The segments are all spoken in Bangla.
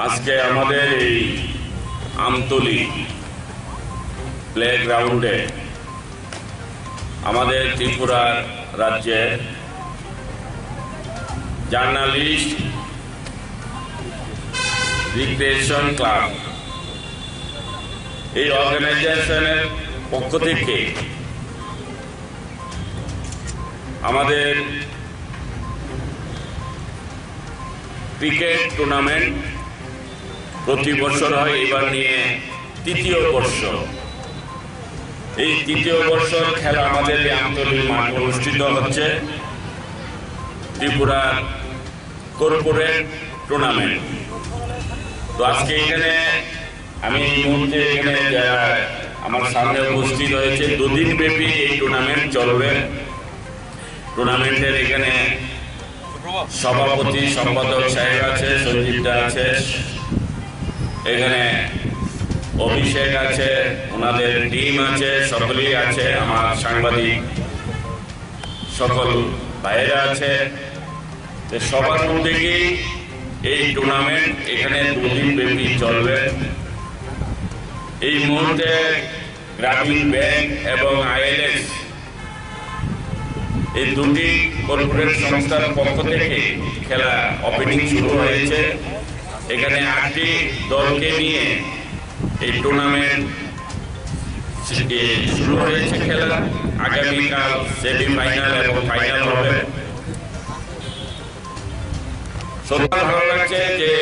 আজকে আমাদের এই আমতলী প্লেগ্রাউন্ডে আমাদের ত্রিপুরা রাজ্যের জার্নালিস্ট রিক্রিয়েশন ক্লাব এই অর্গানাইজেশনের পক্ষ থেকে আমাদের ক্রিকেট টুর্নামেন্ট প্রতি বছর হয়, এবার নিয়ে তৃতীয় বর্ষ। এই তৃতীয় বর্ষর খেলা আমাদের আমতলী মাঠে অনুষ্ঠিত হচ্ছে, ত্রিপুরা কর্পোরেট টুর্নামেন্ট। তো আজকে এখানে আমি এই মুহূর্তে এখানে আমার সামনে উপস্থিত হয়েছে, দুদিন ব্যাপী এই টুর্নামেন্ট চলবে। টুর্নামেন্টের এখানে সভাপতি সম্পাদক সাহেব আছে, সঞ্জীবদা আছে, এখানে অভিষেক আছে, ওনাদের টিম আছে, সকলেই আছে, আমার সাংবাদিক সকল ভাইয়েরা আছে। সবার মধ্যে কি এই টুর্নামেন্ট এখানে দুদিন ব্যাপী চলবে। এই মুহূর্তে গ্রামীণ ব্যাংক এবং আইএলএস এই দুটি কর্পোরেট সংস্থার পক্ষ থেকে খেলা ওপেনিং শুরু হয়েছে। এখানে 8টি দলকে নিয়ে এই টুর্নামেন্ট শুরু হয়েছে খেলা। আগামীকাল সেমিফাইনাল এবং ফাইনাল হবে। সত্যি ভালো লাগছে যে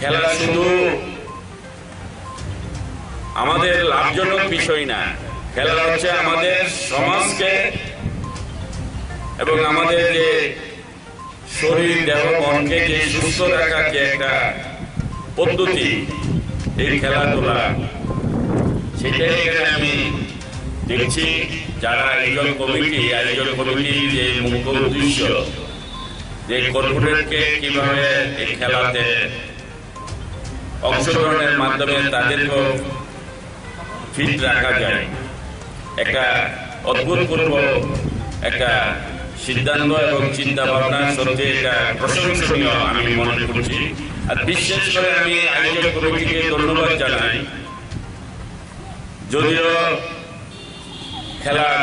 খেলা শুধু আমাদের লাভজনক বিষয় না, খেলা হচ্ছে আমাদের সমাজকে এবং আমাদের যে শরীর দেহ মনকে যে সুস্থ রাখার যে একটা পদ্ধতি এই খেলাধুলা, সেটাই এখানে আমি দেখছি। যারা আয়োজন কমিটির যে মুখ্য উদ্দেশ্য যে কর্পোরেটকে কিভাবে এই খেলাতে অংশগ্রহণের মাধ্যমে তাদেরকেও ফিট রাখা যায়, একটা অভূতপূর্ব একটা সিদ্ধান্ত এবং চিন্তা ভাবনা, সত্যি এটা প্রশংসনীয় আমি মনে করছি। আর বিশেষ করে আমি আয়োজক কমিটিকে ধন্যবাদ জানাই। যদিও খেলার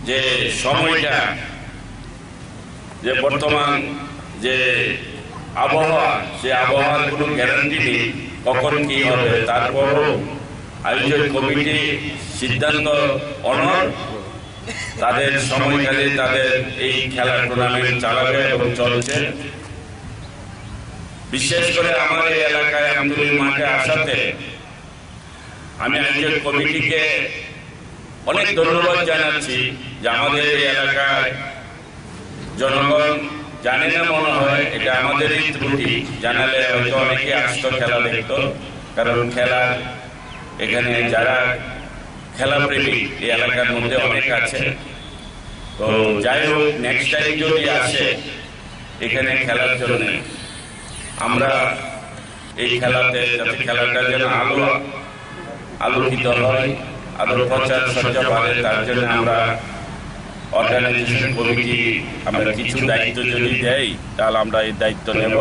যে সময়টা, যে বর্তমান যে আবহাওয়া, সে আবহাওয়ার কোনো গ্যারান্টি নেই কখন কি হবে, তারপরও আয়োজক কমিটি সিদ্ধান্ত অনড়, তাদের সময়কালে তাদের এই খেলার টুর্নামেন্ট চালাবে এবং চলছে। বিশেষ করে আমার এই এলাকায় আমতলী মাঠে আসাতে আমি আয়োজক কমিটিকে অনেক ধন্যবাদ জানাচ্ছি যে আমাদের এই এলাকায় জনগণ জানে না মনে হয়, এটা আমাদের এই ত্রুটি। জানালে হয়তো অনেকে আসতো, খেলা দেখতো, কারণ খেলা এখানে যারা খেলাপ্রেমী এই এলাকার মধ্যে অনেক আছে। তো যাই হোক, নেক্সট টাইম যদি আসে এখানে খেলার জন্য, আমরা এই খেলাতে যাতে খেলাটা যেন আলোকিত হয়, আরো প্রচার সজ্জা বাড়ে, তার জন্য আমরা অর্গানাইজেশন কমিটি আমরা কিছু দায়িত্ব যদি দেয় তাহলে আমরা এই দায়িত্ব নেব।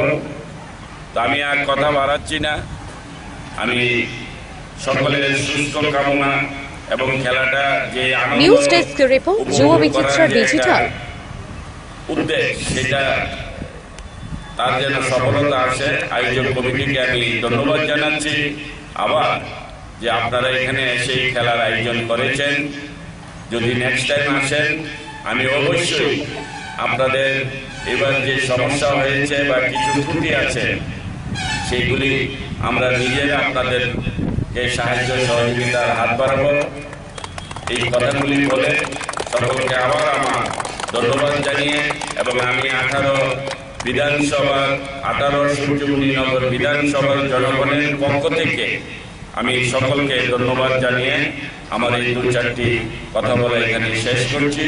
তো আমি আর কথা বাড়াচ্ছি না, আমি সকলের সুস্থ কামনা এবং খেলাটা যে নিউজ ডেস্ক রিপোর্ট যুব বিচিত্রা ডিজিটাল উদ্দেশ্য, সেটা তার যেন সফলতা আসে। আয়োজক কমিটিকে আমি ধন্যবাদ জানাচ্ছি আবার যে আপনারা এখানে এসে খেলার আয়োজন করেছেন। যদি নেক্সট টাইম আসেন, আমি অবশ্যই আপনাদের এবার যে সমস্যা হয়েছে বা কিছু ত্রুটি আছে সেইগুলি আমরা নিজেরা আপনাদেরকে সাহায্য সহযোগিতার হাত বাড়াবো। এই কথাগুলি বলে সকলকে আবার আমার ধন্যবাদ জানিয়ে এবং আমি 18 সূর্যমণিনগর বিধানসভার জনগণের পক্ষ থেকে আমি সকলকে ধন্যবাদ জানিয়ে আমার এই 2-4টি কথা বলে এখানে শেষ করছি।